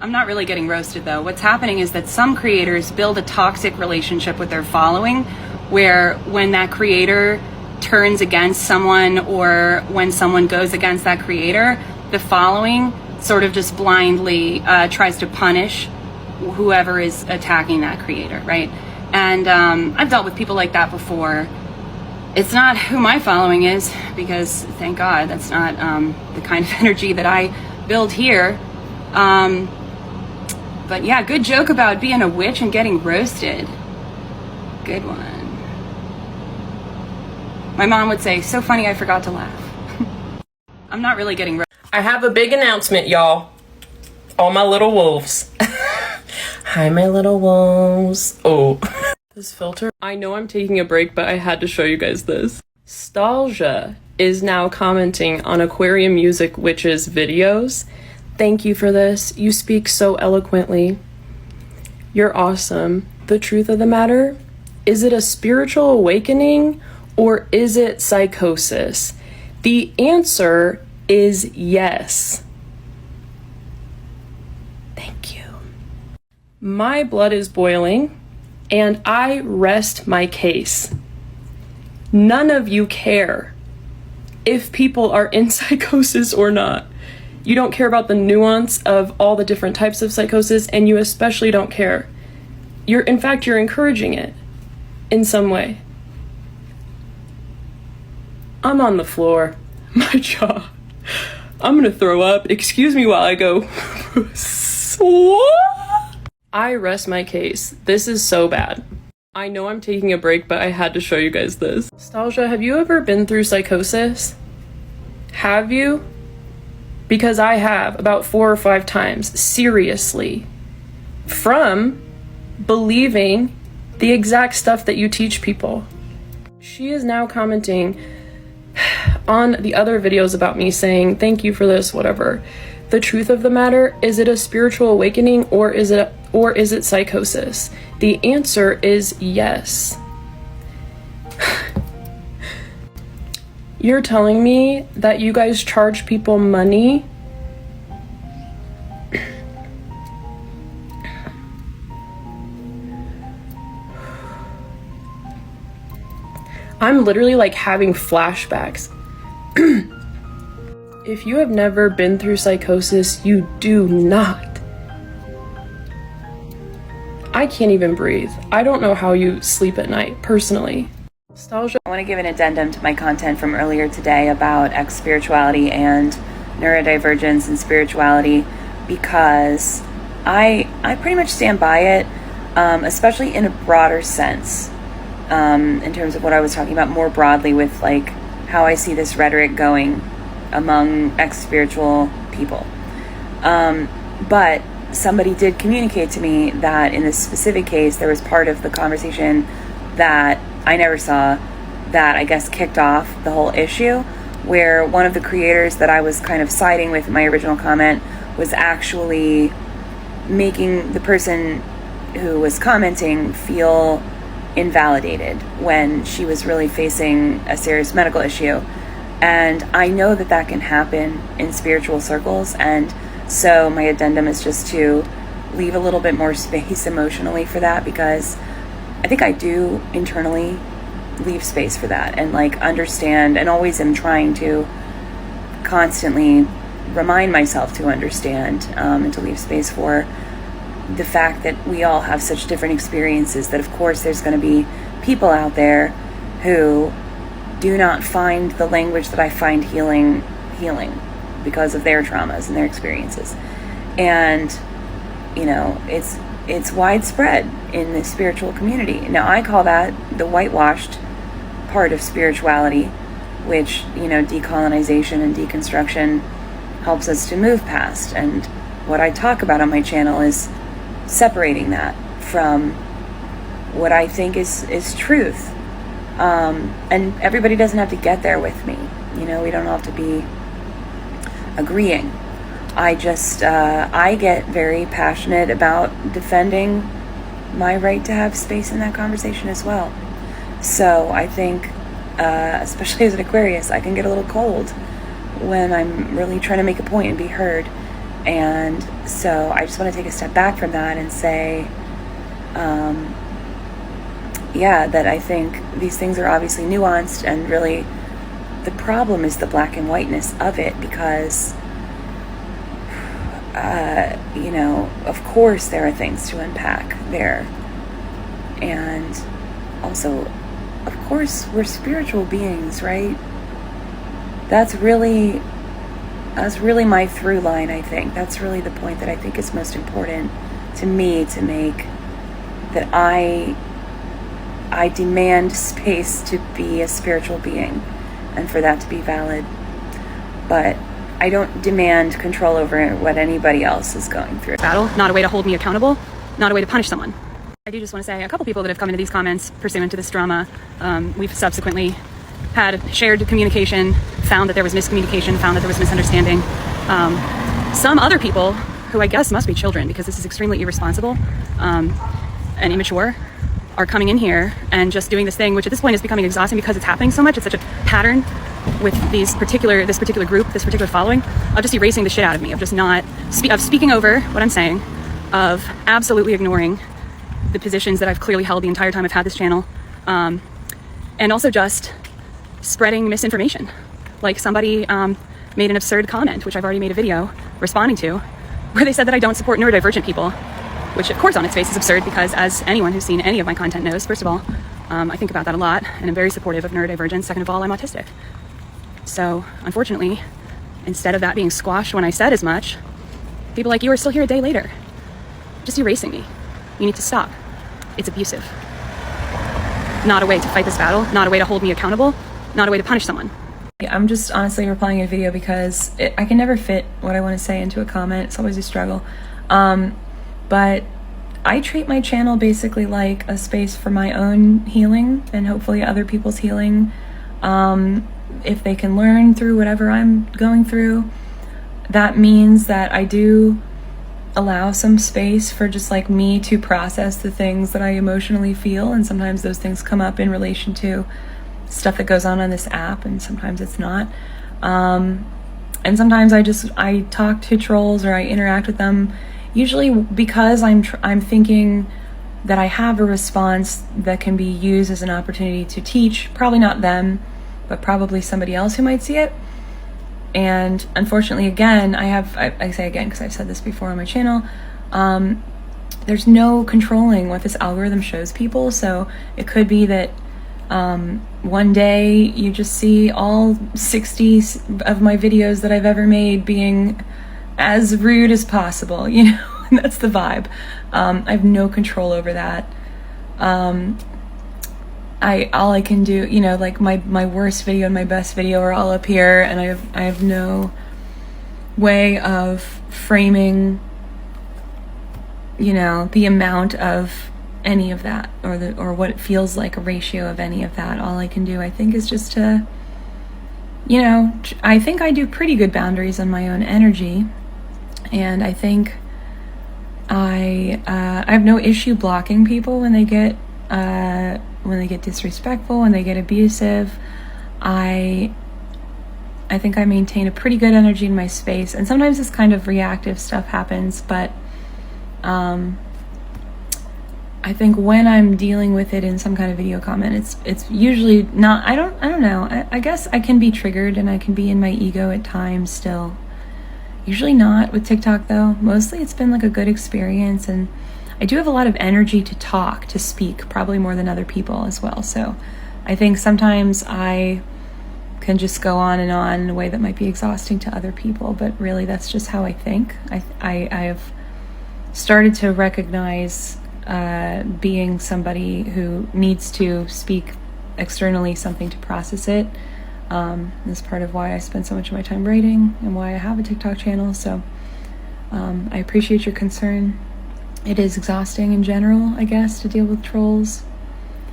I'm not really getting roasted though. What's happening is that some creators build a toxic relationship with their following, where when that creator turns against someone or when someone goes against that creator, the following sort of just blindly tries to punish whoever is attacking that creator, right? And I've dealt with people like that before. It's not who my following is, because thank God that's not the kind of energy that I build here. But yeah, good joke about being a witch and getting roasted. Good one. My mom would say, so funny I forgot to laugh. I'm not really getting roasted. I have a big announcement, y'all. All my little wolves. Hi, my little wolves. Oh. This filter. I know I'm taking a break, but I had to show you guys this. Stalgia is now commenting on AquarianMusicWitch's videos. Thank you for this. You speak so eloquently. You're awesome. The truth of the matter, is it a spiritual awakening or is it psychosis? The answer is yes. Thank you. My blood is boiling and I rest my case. None of you care if people are in psychosis or not. You don't care about the nuance of all the different types of psychosis, and you especially don't care. In fact, you're encouraging it in some way. I'm on the floor. My jaw. I'm gonna throw up. Excuse me while I go. I rest my case. This is so bad. I know I'm taking a break, but I had to show you guys this. Stalgia, have you ever been through psychosis? Have you? Because I have about 4 or 5 times, seriously, from believing the exact stuff that you teach people. She is now commenting on the other videos about me saying, thank you for this, whatever. The truth of the matter, is it a spiritual awakening or is it psychosis? The answer is yes. You're telling me that you guys charge people money? I'm literally like having flashbacks. If you have never been through psychosis, you do not. I can't even breathe. I don't know how you sleep at night, personally. Stalgia. I want to give an addendum to my content from earlier today about ex-spirituality and neurodivergence and spirituality, because I pretty much stand by it, especially in a broader sense, in terms of what I was talking about more broadly with like how I see this rhetoric going among ex-spiritual people. But somebody did communicate to me that in this specific case, there was part of the conversation that I never saw that I guess kicked off the whole issue, where one of the creators that I was kind of siding with in my original comment was actually making the person who was commenting feel invalidated when she was really facing a serious medical issue. And I know that that can happen in spiritual circles, and so my addendum is just to leave a little bit more space emotionally for that, because I think I do internally leave space for that and like understand, and always am trying to constantly remind myself to understand and to leave space for the fact that we all have such different experiences, that of course there's going to be people out there who do not find the language that I find healing because of their traumas and their experiences. And you know, it's widespread in the spiritual community. Now I call that the whitewashed part of spirituality, which, you know, decolonization and deconstruction helps us to move past. And what I talk about on my channel is separating that from what I think is truth. And everybody doesn't have to get there with me. You know, we don't have to be agreeing. I just, I get very passionate about defending my right to have space in that conversation as well. So I think, especially as an Aquarius, I can get a little cold when I'm really trying to make a point and be heard. And so I just want to take a step back from that and say, yeah, that I think these things are obviously nuanced, and really the problem is the black and whiteness of it, because you know, of course there are things to unpack there, and also, of course, we're spiritual beings, right? That's really my through line, I think. That's really the point that I think is most important to me to make, that I demand space to be a spiritual being and for that to be valid. But I don't demand control over what anybody else is going through. Battle, not a way to hold me accountable, not a way to punish someone. I do just want to say, a couple people that have come into these comments pursuant to this drama, we've subsequently had shared communication, found that there was miscommunication, found that there was misunderstanding. Some other people, who I guess must be children, because this is extremely irresponsible and immature, are coming in here and just doing this thing, which at this point is becoming exhausting because it's happening so much. It's such a pattern with this particular group, this particular following, of just erasing the shit out of me, of just not, of speaking over what I'm saying, of absolutely ignoring the positions that I've clearly held the entire time I've had this channel, and also just spreading misinformation. Like somebody made an absurd comment, which I've already made a video responding to, where they said that I don't support neurodivergent people, which of course on its face is absurd, because as anyone who's seen any of my content knows, first of all, I think about that a lot, and I'm very supportive of neurodivergence. Second of all, I'm autistic. So unfortunately, instead of that being squashed when I said as much, people like you are still here a day later, just erasing me. You need to stop. It's abusive. Not a way to fight this battle, not a way to hold me accountable, not a way to punish someone. I'm just honestly replying a video because I can never fit what I want to say into a comment. It's always a struggle. But I treat my channel basically like a space for my own healing and hopefully other people's healing. If they can learn through whatever I'm going through, that means that I do allow some space for just like me to process the things that I emotionally feel, and sometimes those things come up in relation to stuff that goes on this app, and sometimes it's not. And sometimes I talk to trolls, or I interact with them, usually because I'm thinking that I have a response that can be used as an opportunity to teach, probably not them, but probably somebody else who might see it. And unfortunately, again, I say again because I've said this before on my channel, there's no controlling what this algorithm shows people. So it could be that one day you just see all 60 of my videos that I've ever made being as rude as possible, you know, and that's the vibe. I have no control over that. All I can do, you know, like my worst video and my best video are all up here, and I have no way of framing, you know, the amount of any of that, or what it feels like, a ratio of any of that. All I can do, I think, is just to, you know, I think I do pretty good boundaries on my own energy, and I think I have no issue blocking people when they get disrespectful, when they get abusive. I think I maintain a pretty good energy in my space, and sometimes this kind of reactive stuff happens, but I think when I'm dealing with it in some kind of video comment, it's usually not, I don't know, I guess I can be triggered and I can be in my ego at times still. Usually not with TikTok though. Mostly it's been like a good experience, and I do have a lot of energy to talk, to speak, probably more than other people as well. So I think sometimes I can just go on and on in a way that might be exhausting to other people, but really that's just how I think. I have started to recognize being somebody who needs to speak externally something to process it. That's part of why I spend so much of my time writing and why I have a TikTok channel. So I appreciate your concern. It is exhausting in general, I guess, to deal with trolls.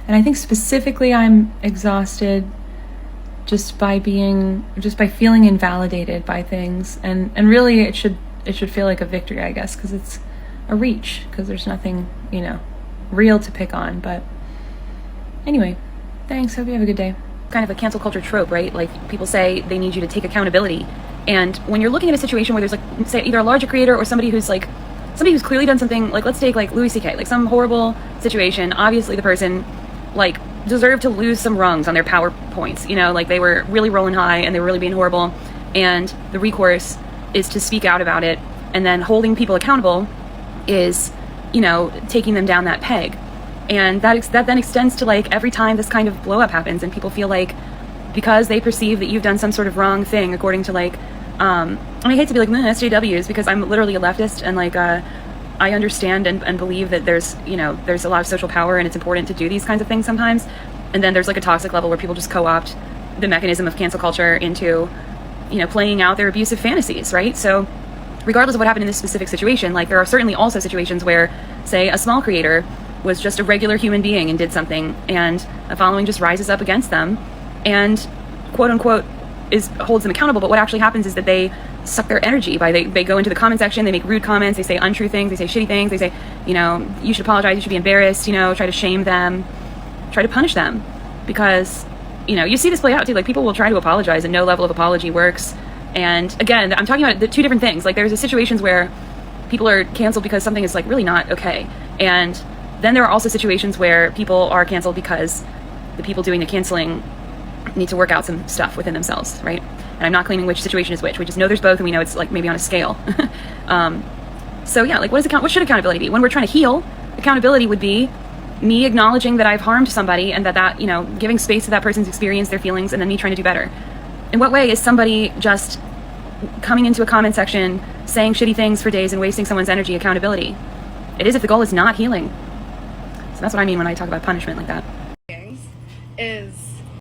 And I think specifically I'm exhausted just by feeling invalidated by things. And really it should feel like a victory, I guess, because it's a reach, because there's nothing, you know, real to pick on. But anyway, thanks. Hope you have a good day. Kind of a cancel culture trope, right? Like people say they need you to take accountability And when you're looking at a situation where there's like, say, either a larger creator or somebody who's clearly done something, like let's take like Louis C.K., like some horrible situation. Obviously the person like deserved to lose some rungs on their power points, you know, like they were really rolling high and they were really being horrible, and the recourse is to speak out about it, and then holding people accountable is, you know, taking them down that peg. And that then extends to like every time this kind of blow up happens and people feel like because they perceive that you've done some sort of wrong thing according to like and I hate to be like SJWs because I'm literally a leftist, and like I understand and believe that there's, you know, there's a lot of social power and it's important to do these kinds of things sometimes. And then there's like a toxic level where people just co-opt the mechanism of cancel culture into, you know, playing out their abusive fantasies, right? So regardless of what happened in this specific situation, like there are certainly also situations where, say, a small creator was just a regular human being and did something, and a following just rises up against them and quote unquote holds them accountable. But what actually happens is that they suck their energy by they go into the comment section, they make rude comments, they say untrue things, they say shitty things, they say, you know, you should apologize, you should be embarrassed, you know, try to shame them, try to punish them. Because, you know, you see this play out too, like people will try to apologize and no level of apology works. And again, I'm talking about the two different things. Like there's situations where people are canceled because something is like really not okay, and then there are also situations where people are canceled because the people doing the canceling need to work out some stuff within themselves, right? And I'm not claiming which situation is which. We just know there's both, and we know it's like maybe on a scale. So yeah, like what should accountability be? When we're trying to heal, accountability would be me acknowledging that I've harmed somebody, and that, you know, giving space to that person's experience, their feelings, and then me trying to do better. In what way is somebody just coming into a comment section, saying shitty things for days and wasting someone's energy accountability? It is if the goal is not healing. So that's what I mean when I talk about punishment like that. Is